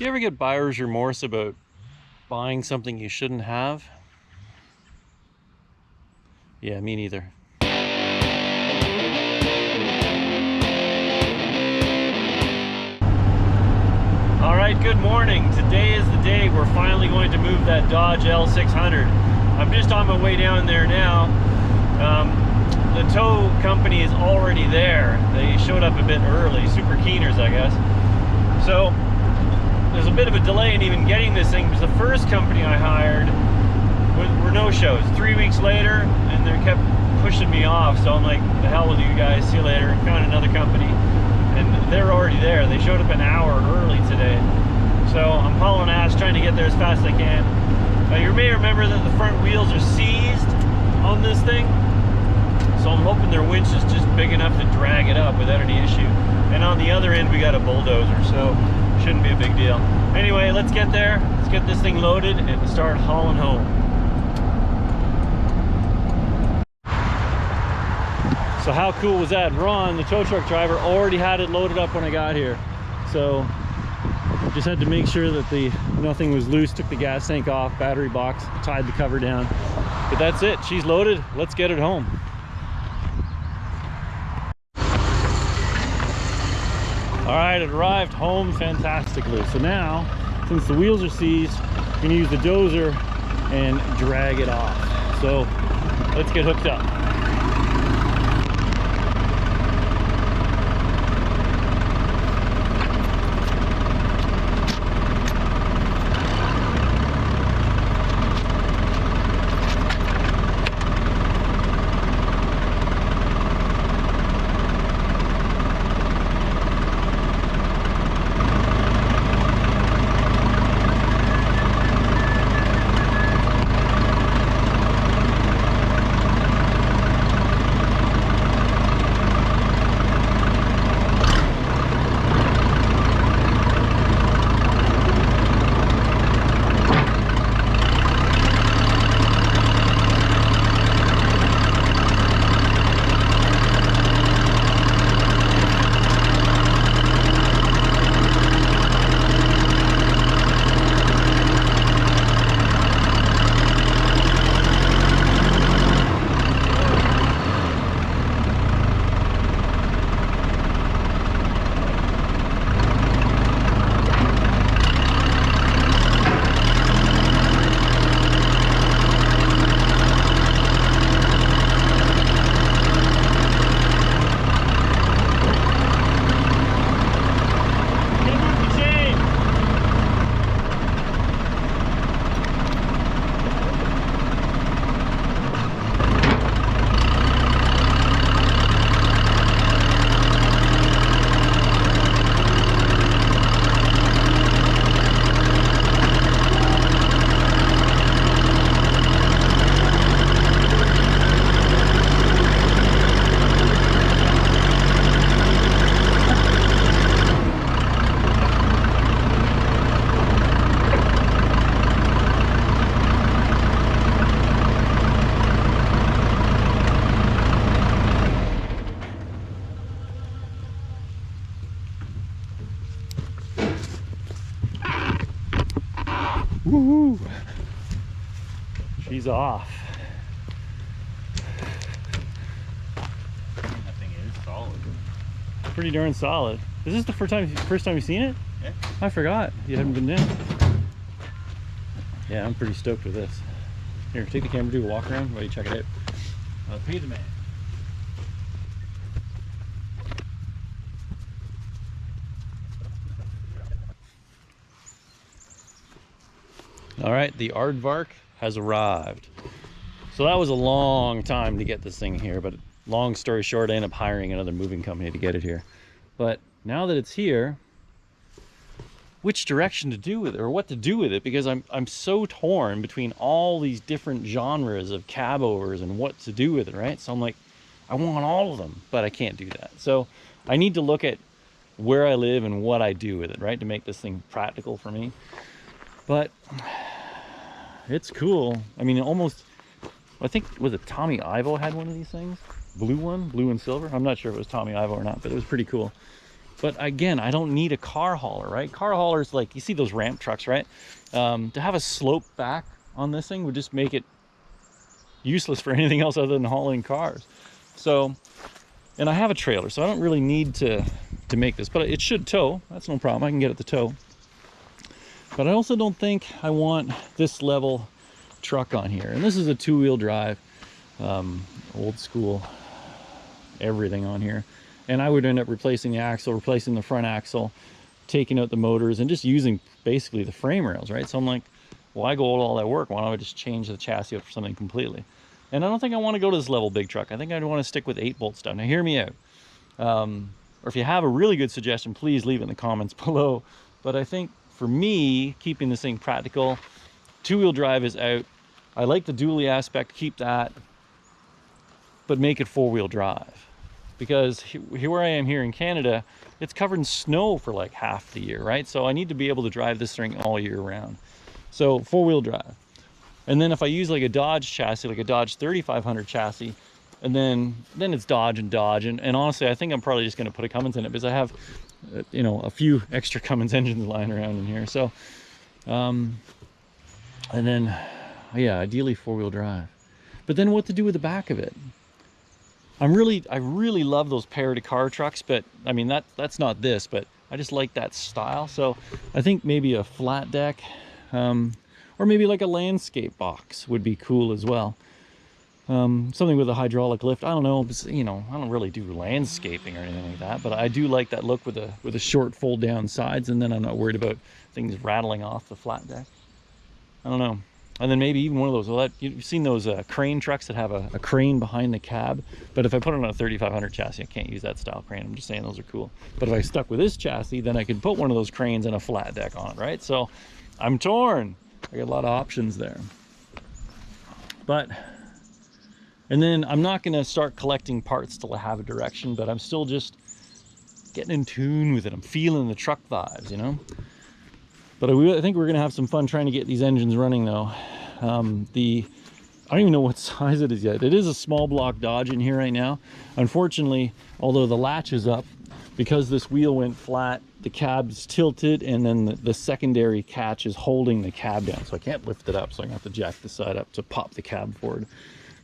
Do you ever get buyer's remorse about buying something you shouldn't have? Yeah, me neither. All right, good morning. Today is the day we're finally going to move that Dodge L600. I'm just on my way down there now. The tow company is already there. They showed up a bit early, super keeners, I guess. So there's a bit of a delay in even getting this thing because the first company I hired were no-shows. 3 weeks later, and they kept pushing me off. So I'm like, the hell with you guys, see you later. Found another company, and they're already there. They showed up an hour early today. So I'm hauling ass, trying to get there as fast as I can. You may remember that the front wheels are seized on this thing. So I'm hoping their winch is just big enough to drag it up without any issue. And on the other end, we got a bulldozer, so shouldn't be a big deal. Anyway, let's get there. Let's get this thing loaded and start hauling home. So how cool was that? Ron, the tow truck driver, already had it loaded up when I got here. So just had to make sure that nothing was loose, took the gas tank off, battery box, tied the cover down. But that's it, she's loaded. Let's get it home. All right, it arrived home fantastically. So now, since the wheels are seized, we're gonna use the dozer and drag it off. So let's get hooked up. Woohoo! She's off. That thing is solid. Pretty darn solid. Is this the first time you've seen it? Yeah. I forgot. You haven't been in. Yeah, I'm pretty stoked with this. Here, take the camera, do a walk around while you check it out. Pay the man. All right, the aardvark has arrived. So that was a long time to get this thing here, but long story short, I ended up hiring another moving company to get it here. But now that it's here, which direction to do with it, or what to do with it, because I'm so torn between all these different genres of cab overs and what to do with it, right? So I'm like, I want all of them, but I can't do that. So I need to look at where I live and what I do with it, right, to make this thing practical for me. But it's cool. I mean, almost, I think, was it Tommy Ivo had one of these things? Blue one, blue and silver. I'm not sure if it was Tommy Ivo or not, but it was pretty cool. But again, I don't need a car hauler, right? Car haulers, like you see those ramp trucks, right? To have a slope back on this thing would just make it useless for anything else other than hauling cars. So, and I have a trailer, so I don't really need to make this, but it should tow. That's no problem. I can get it to tow. But I also don't think I want this level truck on here. And this is a 2-wheel drive, old school, everything on here. And I would end up replacing the axle, replacing the front axle, taking out the motors, and just using basically the frame rails, right? So I'm like, why go all that work? Why don't I just change the chassis up for something completely? And I don't think I want to go to this level big truck. I think I'd want to stick with 8-bolt stuff. Now hear me out. Or if you have a really good suggestion, please leave it in the comments below. But I think for me, keeping this thing practical, 2-wheel drive is out. I like the dually aspect, keep that, but make it 4-wheel drive. Because here where I am here in Canada, it's covered in snow for like half the year, right? So I need to be able to drive this thing all year round. So 4-wheel drive. And then if I use like a Dodge chassis, like a Dodge 3500 chassis, and then it's Dodge and Dodge. And honestly, I think I'm probably just going to put a Cummins in it because I have, you know, a few extra Cummins engines lying around in here. So, and then, yeah, ideally 4-wheel drive. But then what to do with the back of it? I really love those pair-to-car trucks, but I mean, that's not this, but I just like that style. So I think maybe a flat deck, or maybe like a landscape box would be cool as well. Something with a hydraulic lift. I don't know, you know, I don't really do landscaping or anything like that, but I do like that look with a short fold down sides, and then I'm not worried about things rattling off the flat deck. I don't know. And then maybe even one of those, well, you've seen those crane trucks that have a crane behind the cab, but if I put it on a 3500 chassis, I can't use that style crane. I'm just saying those are cool. But if I stuck with this chassis, then I could put one of those cranes and a flat deck on it, right? So I'm torn. I got a lot of options there. But, and then I'm not going to start collecting parts till I have a direction, but I'm still just getting in tune with it. I'm feeling the truck vibes, you know? But I think we're going to have some fun trying to get these engines running, though. I don't even know what size it is yet. It is a small block Dodge in here right now. Unfortunately, although the latch is up, because this wheel went flat, the cab's tilted, and then the secondary catch is holding the cab down. So I can't lift it up, so I'm going to have to jack the side up to pop the cab forward.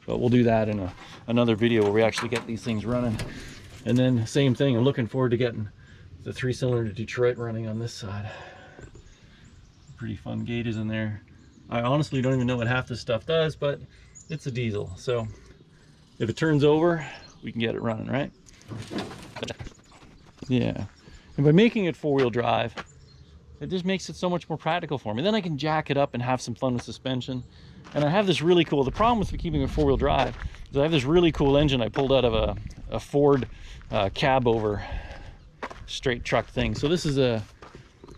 But we'll do that in another video where we actually get these things running. And then same thing, I'm looking forward to getting the 3-cylinder Detroit running on this side. Pretty fun gauges in there. I honestly don't even know what half this stuff does, but it's a diesel, so if it turns over, we can get it running, right? Yeah. And by making it 4-wheel drive, it just makes it so much more practical for me. Then I can jack it up and have some fun with suspension. And I have this really cool, the problem with keeping it 4-wheel drive is I have this really cool engine I pulled out of a Ford cab over straight truck thing. So this is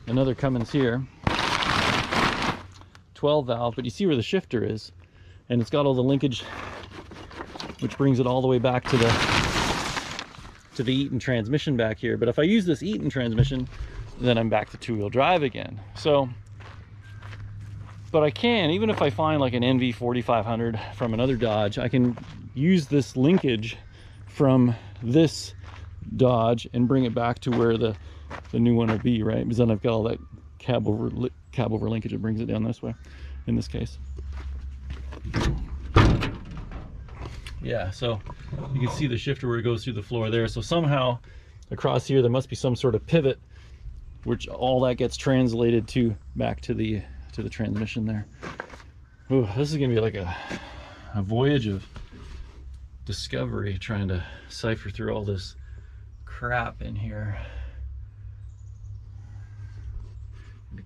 another Cummins here. 12 valve, but you see where the shifter is, and it's got all the linkage, which brings it all the way back to the Eaton transmission back here. But if I use this Eaton transmission, then I'm back to 2-wheel drive again. So, but I can, even if I find like an NV 4500 from another Dodge, I can use this linkage from this Dodge and bring it back to where the new one will be, right? Because then I've got all that cab over linkage. It brings it down this way in this case. Yeah, so you can see the shifter where it goes through the floor there. So somehow across here there must be some sort of pivot, which all that gets translated to back to the transmission there. Ooh, this is gonna be like a voyage of discovery, trying to cipher through all this crap in here.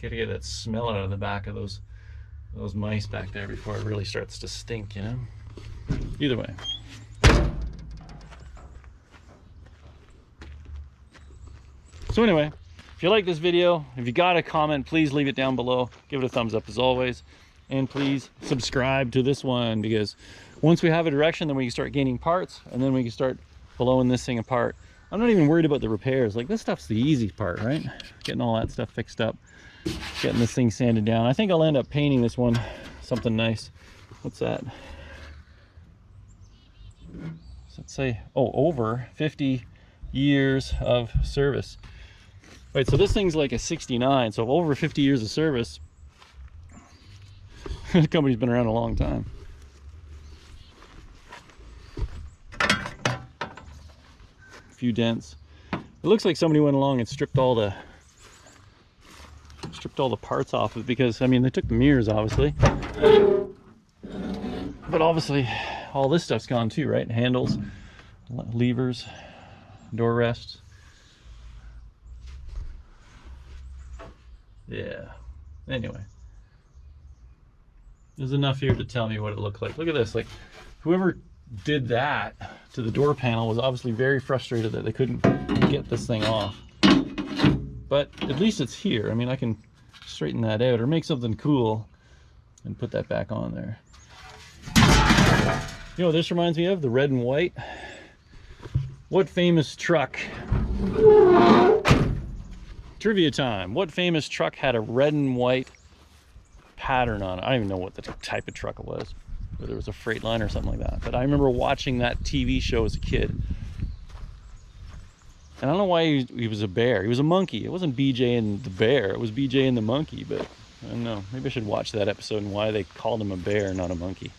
Gotta get that smell out of the back of those mice back there before it really starts to stink, you know? Either way. So anyway, if you like this video, if you got a comment, please leave it down below. Give it a thumbs up as always. And please subscribe to this one, because once we have a direction, then we can start gaining parts, and then we can start blowing this thing apart. I'm not even worried about the repairs. Like, this stuff's the easy part, right? Getting all that stuff fixed up. Getting this thing sanded down. I think I'll end up painting this one something nice. What's that? Does it say? Oh, over 50 years of service. Right, so this thing's like a 69, so over 50 years of service. The company's been around a long time. A few dents. It looks like somebody went along and stripped all the parts off of it, because I mean they took the mirrors obviously, but obviously all this stuff's gone too, right? Handles, levers, door rests. Yeah. Anyway, there's enough here to tell me what it looked like. Look at this. Like, whoever did that to the door panel was obviously very frustrated that they couldn't get this thing off. But at least it's here. I mean, I can straighten that out or make something cool and put that back on there. You know what this reminds me of? The red and white. What famous truck? Trivia time. What famous truck had a red and white pattern on it? I don't even know what the type of truck it was, whether it was a Freightliner or something like that. But I remember watching that TV show as a kid. And I don't know why he was a bear. He was a monkey. It wasn't BJ and the bear. It was BJ and the monkey. But I don't know. Maybe I should watch that episode and why they called him a bear, not a monkey.